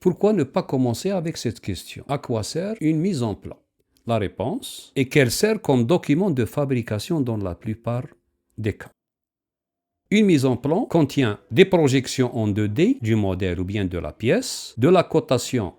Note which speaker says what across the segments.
Speaker 1: Pourquoi ne pas commencer avec cette question? À quoi sert une mise en plan? La réponse est qu'elle sert comme document de fabrication dans la plupart des cas. Une mise en plan contient des projections en 2D du modèle ou bien de la pièce, de la cotation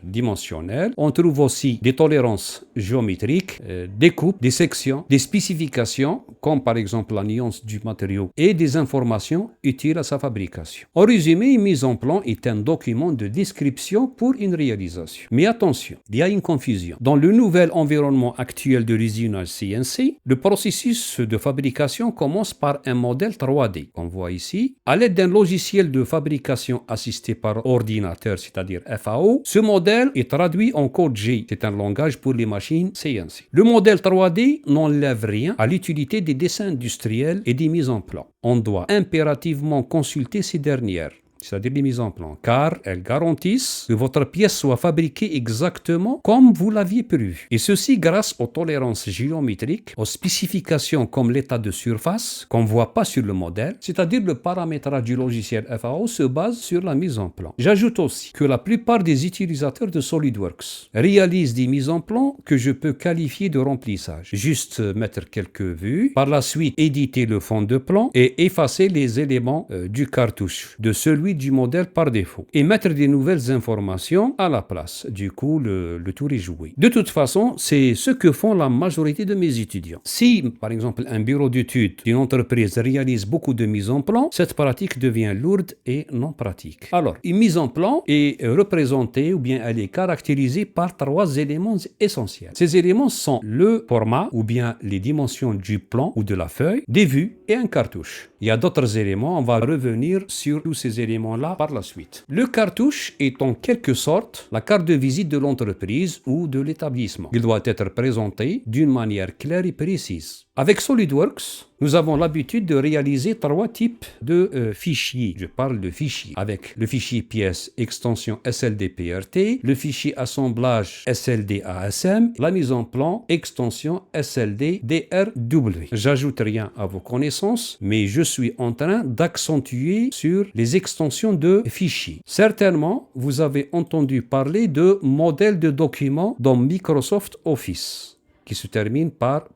Speaker 1: dimensionnelle. On trouve aussi des tolérances géométriques, des coupes, des sections, des spécifications, comme par exemple la nuance du matériau, et des informations utiles à sa fabrication. En résumé, une mise en plan est un document de description pour une réalisation. Mais attention, il y a une confusion. Dans le nouvel environnement actuel de l'usinage CNC, le processus de fabrication commence par un modèle 3D, qu'on voit ici. À l'aide d'un logiciel de fabrication assisté par ordinateur, c'est-à-dire FAO, ce modèle est traduit en code G. C'est un langage pour les machines CNC. Le modèle 3D n'enlève rien à l'utilité des dessins industriels et des mises en plan. On doit impérativement consulter ces dernières, c'est-à-dire les mises en plan, car elles garantissent que votre pièce soit fabriquée exactement comme vous l'aviez prévu. Et ceci grâce aux tolérances géométriques, aux spécifications comme l'état de surface qu'on ne voit pas sur le modèle, c'est-à-dire le paramétrage du logiciel FAO se base sur la mise en plan. J'ajoute aussi que la plupart des utilisateurs de SolidWorks réalisent des mises en plan que je peux qualifier de remplissage. Juste mettre quelques vues, par la suite éditer le fond de plan et effacer les éléments du cartouche de celui du modèle par défaut et mettre des nouvelles informations à la place. Du coup, le tour est joué. De toute façon, c'est ce que font la majorité de mes étudiants. Si, par exemple, un bureau d'études d'une entreprise réalise beaucoup de mises en plan, cette pratique devient lourde et non pratique. Alors, une mise en plan est représentée ou bien elle est caractérisée par 3 éléments essentiels. Ces éléments sont le format ou bien les dimensions du plan ou de la feuille, des vues et un cartouche. Il y a d'autres éléments, on va revenir sur tous ces éléments-là par la suite. Le cartouche est en quelque sorte la carte de visite de l'entreprise ou de l'établissement. Il doit être présenté d'une manière claire et précise. Avec SolidWorks, nous avons l'habitude de réaliser 3 types de fichiers. Je parle de fichiers. Avec le fichier pièce extension SLD-PRT, le fichier assemblage SLD-ASM, la mise en plan extension SLD-DRW. J'ajoute rien à vos connaissances, mais je suis en train d'accentuer sur les extensions de fichiers. Certainement, vous avez entendu parler de modèles de documents dans Microsoft Office, qui se termine par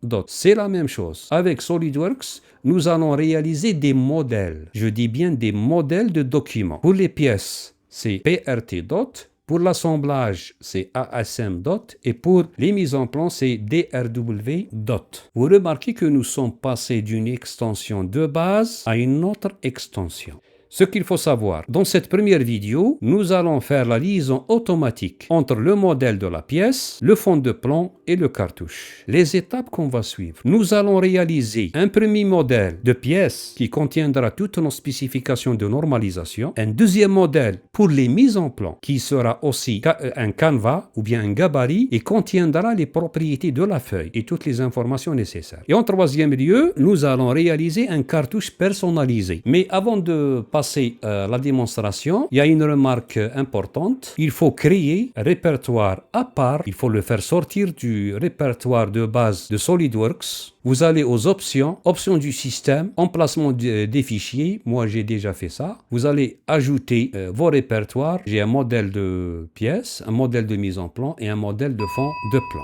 Speaker 1: .dot. C'est la même chose. Avec SolidWorks, nous allons réaliser des modèles. Je dis bien des modèles de documents. Pour les pièces, c'est PRT dot. Pour l'assemblage, c'est ASM dot. Et pour les mises en plan, c'est DRW dot. Vous remarquez que nous sommes passés d'une extension de base à une autre extension. Ce qu'il faut savoir, dans cette première vidéo, nous allons faire la liaison automatique entre le modèle de la pièce, le fond de plan et le cartouche. Les étapes qu'on va suivre. Nous allons réaliser un premier modèle de pièce qui contiendra toutes nos spécifications de normalisation. Un deuxième modèle pour les mises en plan qui sera aussi un canevas ou bien un gabarit et contiendra les propriétés de la feuille et toutes les informations nécessaires. Et en troisième lieu, nous allons réaliser un cartouche personnalisé. Mais avant de passer à la démonstration, il y a une remarque importante. Il faut créer un répertoire à part. Il faut le faire sortir du répertoire de base de SolidWorks. Vous allez aux options, options du système, emplacement des fichiers. Moi, j'ai déjà fait ça. Vous allez ajouter vos répertoires. J'ai un modèle de pièce, un modèle de mise en plan et un modèle de fond de plan.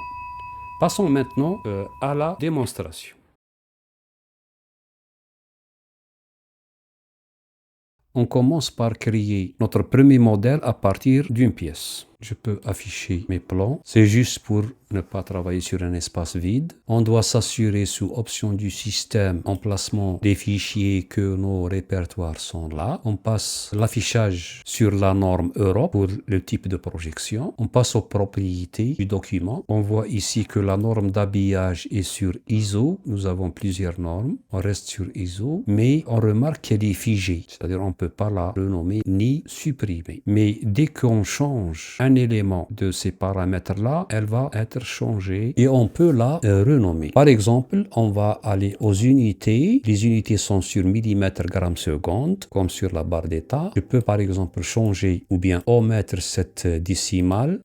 Speaker 1: Passons maintenant à la démonstration. On commence par créer notre premier modèle à partir d'une pièce. Je peux afficher mes plans. C'est juste pour ne pas travailler sur un espace vide. On doit s'assurer sous option du système, emplacement des fichiers, que nos répertoires sont là. On passe l'affichage sur la norme Europe pour le type de projection. On passe aux propriétés du document. On voit ici que la norme d'habillage est sur ISO. Nous avons plusieurs normes. On reste sur ISO, mais on remarque qu'elle est figée. C'est-à-dire on ne peut pas la renommer ni supprimer. Mais dès qu'on change un élément de ces paramètres-là, elle va être changée et on peut la renommer. Par exemple, on va aller aux unités. Les unités sont sur millimètres, grammes, secondes, comme sur la barre d'état. Je peux par exemple changer ou bien omettre cette décimale.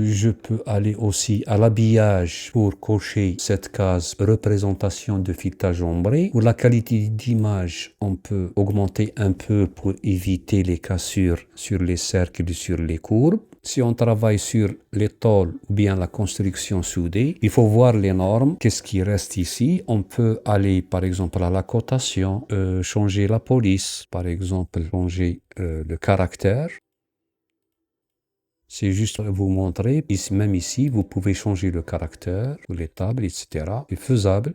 Speaker 1: Je peux aller aussi à l'habillage pour cocher cette case représentation de filetage ombré. Pour la qualité d'image, on peut augmenter un peu pour éviter les cassures sur les cercles et sur les courbes. Si on travaille sur les tôles ou bien la construction soudée, il faut voir les normes. Qu'est-ce qui reste ici? On peut aller par exemple à la cotation, changer la police, par exemple changer le caractère. C'est juste vous montrer, même ici, vous pouvez changer le caractère, les tables, etc. C'est faisable.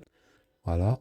Speaker 1: Voilà.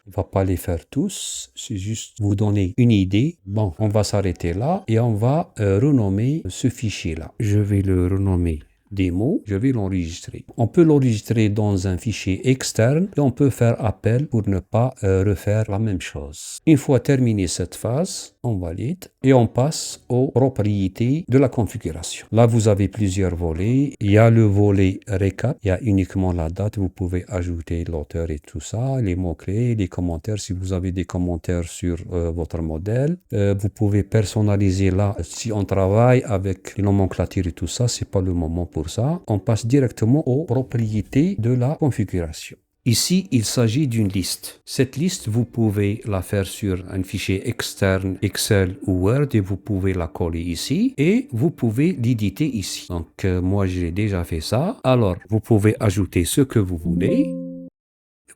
Speaker 1: On ne va pas les faire tous, c'est juste vous donner une idée. Bon, on va s'arrêter là et on va renommer ce fichier-là. Je vais le renommer démo, je vais l'enregistrer. On peut l'enregistrer dans un fichier externe et on peut faire appel pour ne pas refaire la même chose. Une fois terminé cette phase, on valide et on passe aux propriétés de la configuration. Là, vous avez plusieurs volets. Il y a le volet récap, il y a uniquement la date. Vous pouvez ajouter l'auteur et tout ça, les mots-clés, les commentaires si vous avez des commentaires sur votre modèle. Vous pouvez personnaliser là. Si on travaille avec les nomenclatures et tout ça, c'est pas le moment pour ça. On passe directement aux propriétés de la configuration. Ici, il s'agit d'une liste. Cette liste, vous pouvez la faire sur un fichier externe, Excel ou Word, et vous pouvez la coller ici, et vous pouvez l'éditer ici. Donc, moi, j'ai déjà fait ça. Alors, vous pouvez ajouter ce que vous voulez.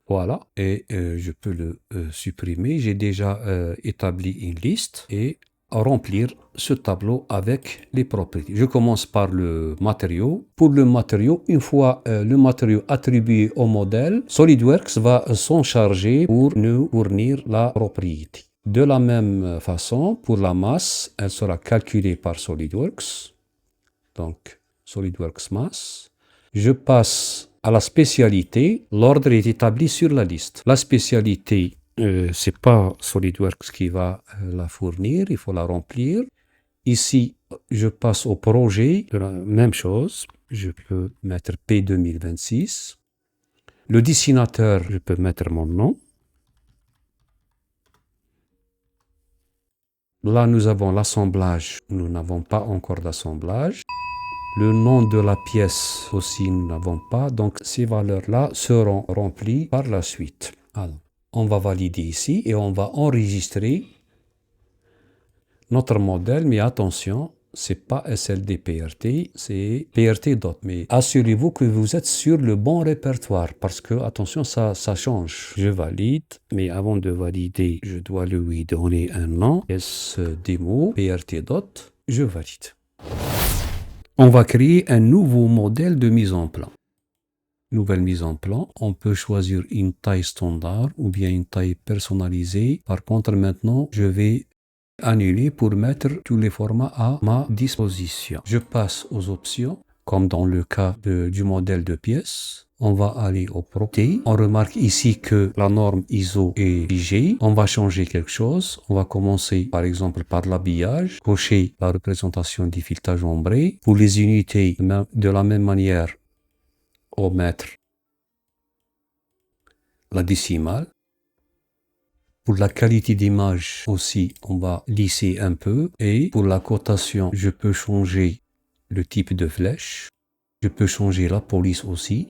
Speaker 1: Voilà, et je peux le supprimer. J'ai déjà établi une liste et remplir ce tableau avec les propriétés. Je commence par le matériau. Pour le matériau, une fois le matériau attribué au modèle, SolidWorks va s'en charger pour nous fournir la propriété. De la même façon, pour la masse, elle sera calculée par SolidWorks. Donc, SolidWorks masse. Je passe à la spécialité. L'ordre est établi sur la liste. La spécialité, c'est pas SolidWorks qui va la fournir, il faut la remplir. Ici, je passe au projet, de la même chose. Je peux mettre P2026. Le dessinateur, je peux mettre mon nom. Là, nous avons l'assemblage. Nous n'avons pas encore d'assemblage. Le nom de la pièce aussi, nous n'avons pas. Donc, ces valeurs-là seront remplies par la suite. Alors, on va valider ici et on va enregistrer notre modèle. Mais attention, c'est pas SLD-PRT, c'est PRT. Mais assurez-vous que vous êtes sur le bon répertoire parce que, attention, ça change. Je valide, mais avant de valider, je dois lui donner un nom. SDemo, PRT. Je valide. On va créer un nouveau modèle de mise en plan. Nouvelle mise en plan, on peut choisir une taille standard ou bien une taille personnalisée. Par contre, maintenant, je vais annuler pour mettre tous les formats à ma disposition. Je passe aux options, comme dans le cas du modèle de pièce. On va aller aux propriétés. On remarque ici que la norme ISO est figée. On va changer quelque chose. On va commencer par exemple par l'habillage. Cocher la représentation du filetage ombré. Pour les unités, de la même manière, on va mettre la décimale. Pour la qualité d'image aussi, on va lisser un peu. Et pour la cotation, je peux changer le type de flèche. Je peux changer la police aussi.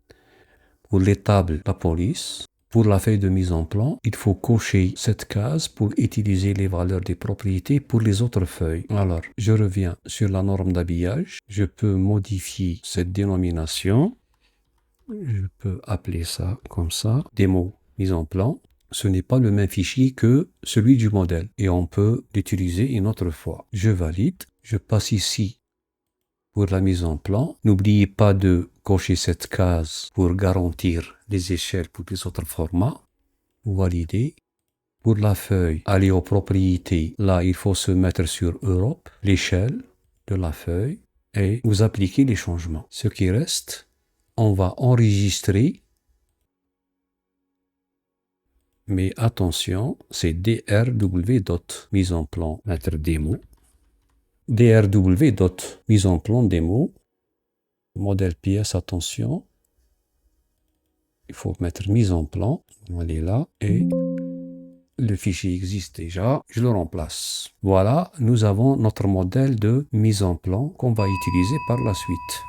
Speaker 1: Pour les tables, la police. Pour la feuille de mise en plan, il faut cocher cette case pour utiliser les valeurs des propriétés pour les autres feuilles. Alors, je reviens sur la norme d'habillage. Je peux modifier cette dénomination. Je peux appeler ça comme ça. Démo mise en plan. Ce n'est pas le même fichier que celui du modèle et on peut l'utiliser une autre fois. Je valide. Je passe ici pour la mise en plan. N'oubliez pas de cocher cette case pour garantir les échelles pour les autres formats. Valider. Pour la feuille, aller aux propriétés. Là, il faut se mettre sur Europe, l'échelle de la feuille et vous appliquez les changements. Ce qui reste, on va enregistrer. Mais attention, c'est DRW. Mise en plan, mettre démo. DRW. Mise en plan démo. Modèle pièce, attention. Il faut mettre mise en plan. On va aller là. Et le fichier existe déjà. Je le remplace. Voilà, nous avons notre modèle de mise en plan qu'on va utiliser par la suite.